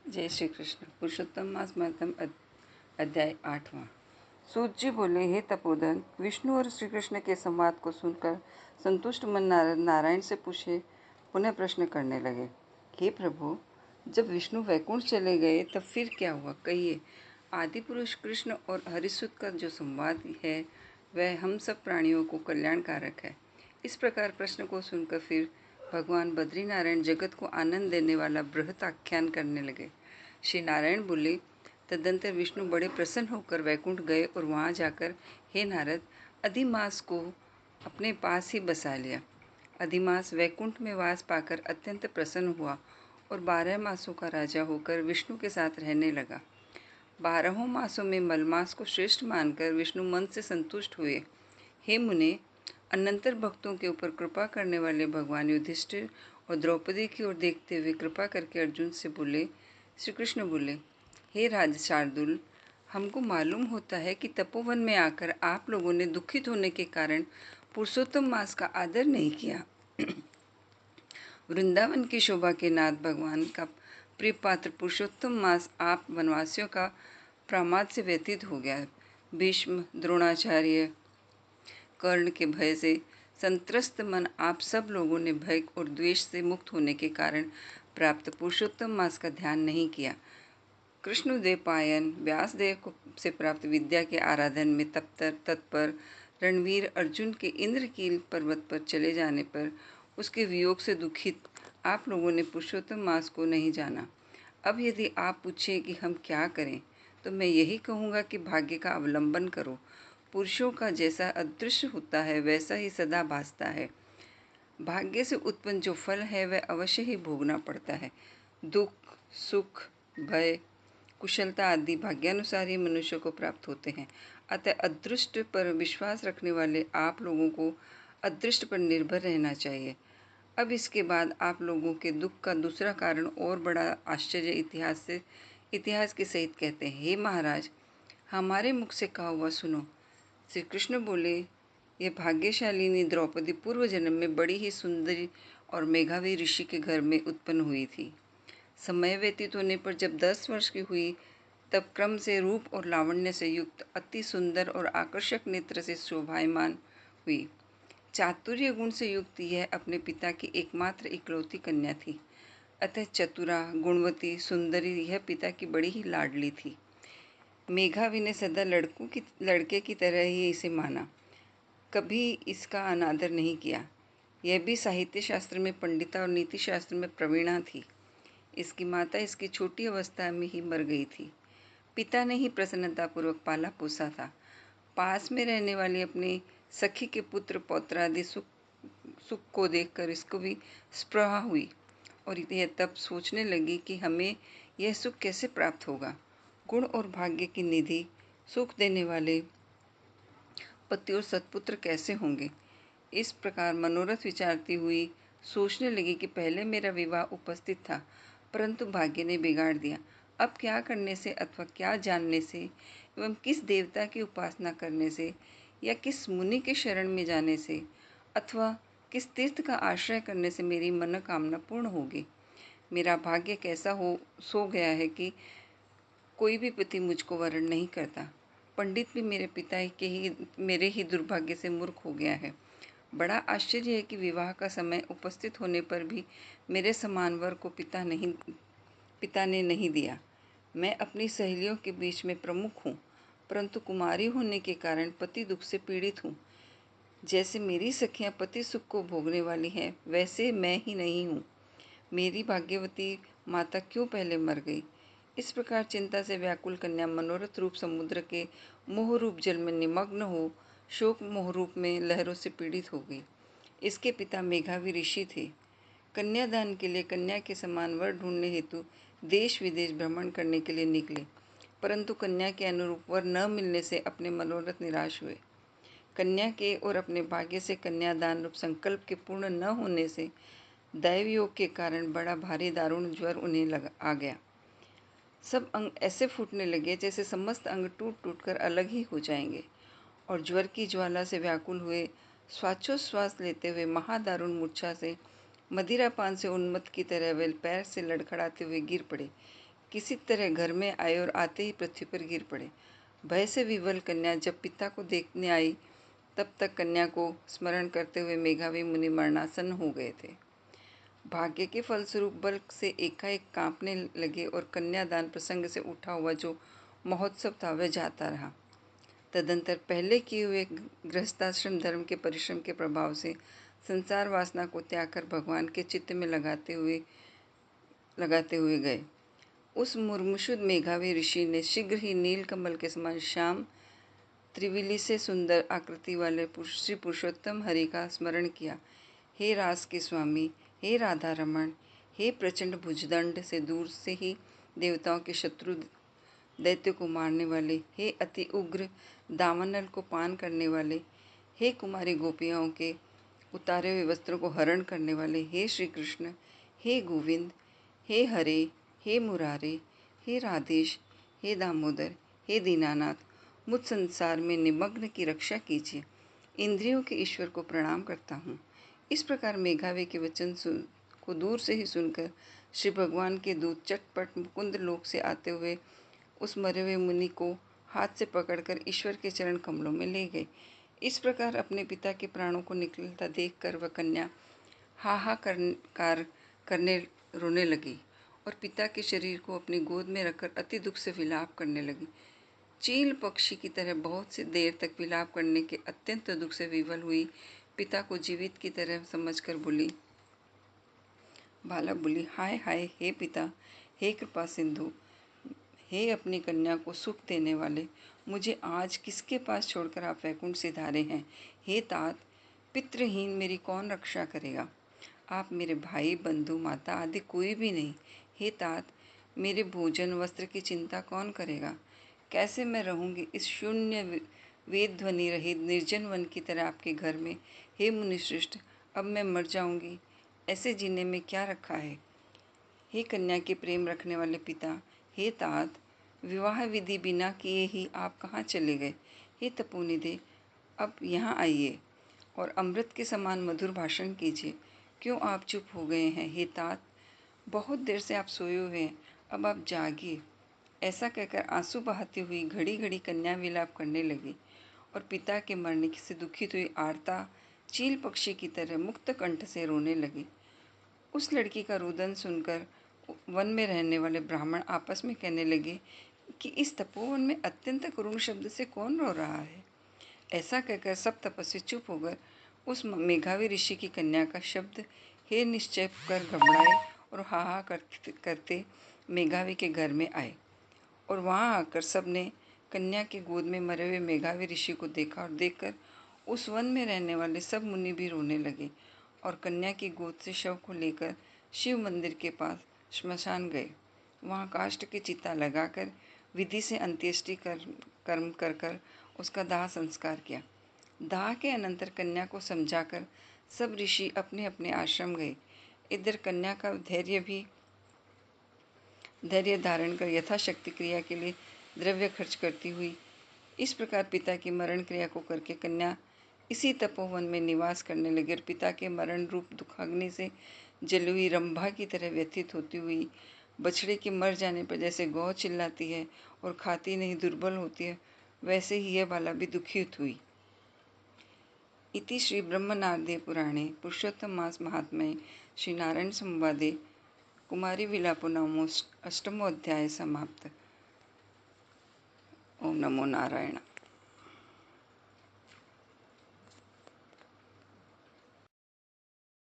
जय श्री कृष्ण। पुरुषोत्तम मास महत्म अध्याय 8वां। सूत जी बोले, हे तपोधन, विष्णु और श्री कृष्ण के संवाद को सुनकर संतुष्ट मन नारायण से पूछे पुनः प्रश्न करने लगे। हे प्रभु, जब विष्णु वैकुंठ चले गए तब फिर क्या हुआ, कहिए। आदि पुरुष कृष्ण और हरिसुत का जो संवाद है वह हम सब प्राणियों को कल्याणकारक है। इस प्रकार प्रश्न को सुनकर फिर भगवान बद्रीनारायण जगत को आनंद देने वाला बृहत आख्यान करने लगे। श्री नारायण बोले, तदंतर विष्णु बड़े प्रसन्न होकर वैकुंठ गए और वहां जाकर, हे नारद, अधिमास को अपने पास ही बसा लिया। अधिमास वैकुंठ में वास पाकर अत्यंत प्रसन्न हुआ और 12 मासों का राजा होकर विष्णु के साथ रहने लगा। 12 मासों में मलमास को श्रेष्ठ मानकर विष्णु मन से संतुष्ट हुए। हे मुने, अनंतर भक्तों के ऊपर कृपा करने वाले भगवान युधिष्ठिर और द्रौपदी की ओर देखते हुए कृपा करके अर्जुन से बोले, श्री कृष्ण बोले, हे राज शार्दुल, हमको मालूम होता है कि तपोवन में आकर आप लोगों ने दुखित होने के कारण पुरुषोत्तम मास का आदर नहीं किया। वृंदावन की शोभा के नाथ भगवान का प्रिय पात्र पुरुषोत्तम मास आप वनवासियों का प्रमाद से व्यतीत हो गया। भीष्म, द्रोणाचार्य, कर्ण के भय से संत्रस्त मन आप सब लोगों ने भय और द्वेष से मुक्त होने के कारण प्राप्त पुरुषोत्तम मास का ध्यान नहीं किया। कृष्णदेव पायन व्यासदेव से प्राप्त विद्या के आराधन में तत्पर रणवीर अर्जुन के इंद्रकील पर्वत पर चले जाने पर उसके वियोग से दुखित आप लोगों ने पुरुषोत्तम मास को नहीं जाना। अब यदि आप पूछे कि हम क्या करें, तो मैं यही कहूँगा कि भाग्य का अवलंबन करो। पुरुषों का जैसा अदृश्य होता है वैसा ही सदा भासता है। भाग्य से उत्पन्न जो फल है वह अवश्य ही भोगना पड़ता है। दुख, सुख, भय, कुशलता आदि भाग्यानुसार ही मनुष्य को प्राप्त होते हैं। अतः अदृष्ट पर विश्वास रखने वाले आप लोगों को अदृष्ट पर निर्भर रहना चाहिए। अब इसके बाद आप लोगों के दुख का दूसरा कारण और बड़ा आश्चर्य इतिहास के सहित कहते हैं। हे महाराज, हमारे मुख से कहा हुआ सुनो। श्री कृष्ण बोले, ये भाग्यशालिनी द्रौपदी पूर्व जन्म में बड़ी ही सुंदरी और मेघावी ऋषि के घर में उत्पन्न हुई थी। समय व्यतीत होने पर जब 10 वर्ष की हुई तब क्रम से रूप और लावण्य से युक्त अति सुंदर और आकर्षक नेत्र से शोभायमान हुई। चातुर्य गुण से युक्त यह अपने पिता की एकमात्र इकलौती कन्या थी। अतः चतुरा, गुणवती, सुंदरी यह पिता की बड़ी ही लाडली थी। मेघावी ने सदा लड़के की तरह ही इसे माना, कभी इसका अनादर नहीं किया। यह भी साहित्य शास्त्र में पंडिता और नीति शास्त्र में प्रवीणा थी। इसकी माता इसकी छोटी अवस्था में ही मर गई थी। पिता ने ही प्रसन्नतापूर्वक पाला पोसा था। पास में रहने वाली अपनी सखी के पुत्र पौत्रादि सुख को देखकर इसको भी स्पृहा हुई और यह तब सोचने लगी कि हमें यह सुख कैसे प्राप्त होगा। गुण और भाग्य की निधि, सुख देने वाले पति और सत्पुत्र कैसे होंगे। इस प्रकार मनोरथ विचारती हुई सोचने लगी कि पहले मेरा विवाह उपस्थित था, परंतु भाग्य ने बिगाड़ दिया। अब क्या करने से अथवा क्या जानने से एवं किस देवता की उपासना करने से या किस मुनि के शरण में जाने से अथवा किस तीर्थ का आश्रय करने से मेरी मनोकामना पूर्ण होगी। मेरा भाग्य कैसा सो गया है कि कोई भी पति मुझको वरण नहीं करता। पंडित भी मेरे ही दुर्भाग्य से मूर्ख हो गया है। बड़ा आश्चर्य है कि विवाह का समय उपस्थित होने पर भी मेरे समान वर को पिता ने नहीं दिया। मैं अपनी सहेलियों के बीच में प्रमुख हूँ, परंतु कुमारी होने के कारण पति दुख से पीड़ित हूँ। जैसे मेरी सखियाँ पति सुख को भोगने वाली हैं, वैसे मैं ही नहीं हूँ। मेरी भाग्यवती माता क्यों पहले मर गई। इस प्रकार चिंता से व्याकुल कन्या मनोरथ रूप समुद्र के मोह रूप जल में निमग्न हो शोक मोह रूप में लहरों से पीड़ित हो गई। इसके पिता मेघावी ऋषि थे। कन्यादान के लिए कन्या के समान वर ढूंढने हेतु देश विदेश भ्रमण करने के लिए निकले, परंतु कन्या के अनुरूप वर न मिलने से अपने मनोरथ निराश हुए। कन्या के और अपने भाग्य से कन्यादान रूप संकल्प के पूर्ण न होने से दैव योग के कारण बड़ा भारी दारुण ज्वर उन्हें आ गया। सब अंग ऐसे फूटने लगे जैसे समस्त अंग टूट टूट कर अलग ही हो जाएंगे, और ज्वर की ज्वाला से व्याकुल हुए श्वासोच्छ्वास लेते हुए महादारुण मूर्छा से मदिरापान से उन्मत्त की तरह वे पैर से लड़खड़ाते हुए गिर पड़े। किसी तरह घर में आए और आते ही पृथ्वी पर गिर पड़े। भय से विवल कन्या जब पिता को देखने आई तब तक कन्या को स्मरण करते हुए मेघावी मुनि मरणासन हो गए थे। भाग्य के फलस्वरूप बल से एकाएक कांपने लगे और कन्यादान प्रसंग से उठा हुआ जो महोत्सव था वह जाता रहा। तदंतर पहले किए हुए गृहस्थाश्रम धर्म के परिश्रम के प्रभाव से संसार वासना को त्याग कर भगवान के चित्त में लगाते हुए गए। उस मुर्मुषुद मेघावी ऋषि ने शीघ्र ही नील कमल के समान श्याम त्रिविली से सुंदर आकृति वाले श्री पुरुषोत्तम हरि का स्मरण किया। हे रास के स्वामी, हे राधा रमण, हे प्रचंड भुजदंड से दूर से ही देवताओं के शत्रु दैत्य को मारने वाले, हे अति उग्र दावानल को पान करने वाले, हे कुमारी गोपियों के उतारे हुए वस्त्रों को हरण करने वाले, हे श्री कृष्ण, हे गोविंद, हे हरे, हे मुरारे, हे राधेश, हे दामोदर, हे दीनानाथ, मुझ संसार में निमग्न की रक्षा कीजिए। इंद्रियों के ईश्वर को प्रणाम करता हूँ। इस प्रकार मेघावी के वचन को दूर से ही सुनकर श्री भगवान के दूत चटपट मुकुंद लोक से आते हुए उस मरे हुए मुनि को हाथ से पकड़कर ईश्वर के चरण कमलों में ले गए। इस प्रकार अपने पिता के प्राणों को निकलता देखकर वह कन्या हाहाकार करने रोने लगी और पिता के शरीर को अपनी गोद में रखकर अति दुख से विलाप करने लगी। चील पक्षी की तरह बहुत सी देर तक विलाप करने के अत्यंत दुख से विवल हुई पिता को जीवित की तरह समझकर बालक बोली, हाय हाय, हे पिता, हे कृपा सिंधु, हे अपनी कन्या को सुख देने वाले, मुझे आज किसके पास छोड़कर आप वैकुंठ से धारे हैं। हे तात, पितृहीन मेरी कौन रक्षा करेगा। आप मेरे भाई, बंधु, माता आदि कोई भी नहीं। हे तात, मेरे भोजन वस्त्र की चिंता कौन करेगा। कैसे मैं रहूँगी इस शून्य वेद ध्वनि रहित निर्जन वन की तरह आपके घर में। हे मुनिश्रेष्ठ, अब मैं मर जाऊँगी, ऐसे जीने में क्या रखा है। हे कन्या के प्रेम रखने वाले पिता, हे तात, विवाह विधि बिना किए ही आप कहाँ चले गए। हे तपोनिधे, अब यहाँ आइए और अमृत के समान मधुर भाषण कीजिए। क्यों आप चुप हो गए हैं। हे तात, बहुत देर से आप सोए हुए हैं, अब आप जागिए। ऐसा कहकर आंसू बहाती हुई घड़ी घड़ी कन्या विलाप करने लगी और पिता के मरने से दुखित हुई आर्ता चील पक्षी की तरह मुक्त कंठ से रोने लगी। उस लड़की का रुदन सुनकर वन में रहने वाले ब्राह्मण आपस में कहने लगे कि इस तपोवन में अत्यंत करुण शब्द से कौन रो रहा है। ऐसा कहकर सब तपस्वी चुप होकर उस मेघावी ऋषि की कन्या का शब्द हे निश्चय कर घबराए और हाहा करते मेघावी के घर में आए और वहां आकर सबने कन्या के गोद में मरे हुए मेघावी ऋषि को देखा और देखकर उस वन में रहने वाले सब मुनि भी रोने लगे और कन्या की गोद से शव को लेकर शिव मंदिर के पास श्मशान गए। वहां काष्ठ की चिता लगाकर विधि से अंत्येष्टि कर्म कर उसका दाह संस्कार किया। दाह के अनंतर कन्या को समझाकर सब ऋषि अपने अपने आश्रम गए। इधर कन्या का धैर्य धारण कर यथाशक्ति क्रिया के लिए द्रव्य खर्च करती हुई इस प्रकार पिता की मरण क्रिया को करके कन्या इसी तपोवन में निवास करने लगी और पिता के मरण रूप दुखाग्नि से जली हुई रंभा की तरह व्यथित होती हुई बछड़े के मर जाने पर जैसे गौ चिल्लाती है और खाती नहीं दुर्बल होती है, वैसे ही यह बाला भी दुखित हुई। इति श्री ब्रह्मनारदे पुराणे पुरुषोत्तम मास महात्म्ये श्री नारायण संवादे कुमारी विलापो नामो अष्टमो अध्याय समाप्त। ओम नमो नारायण।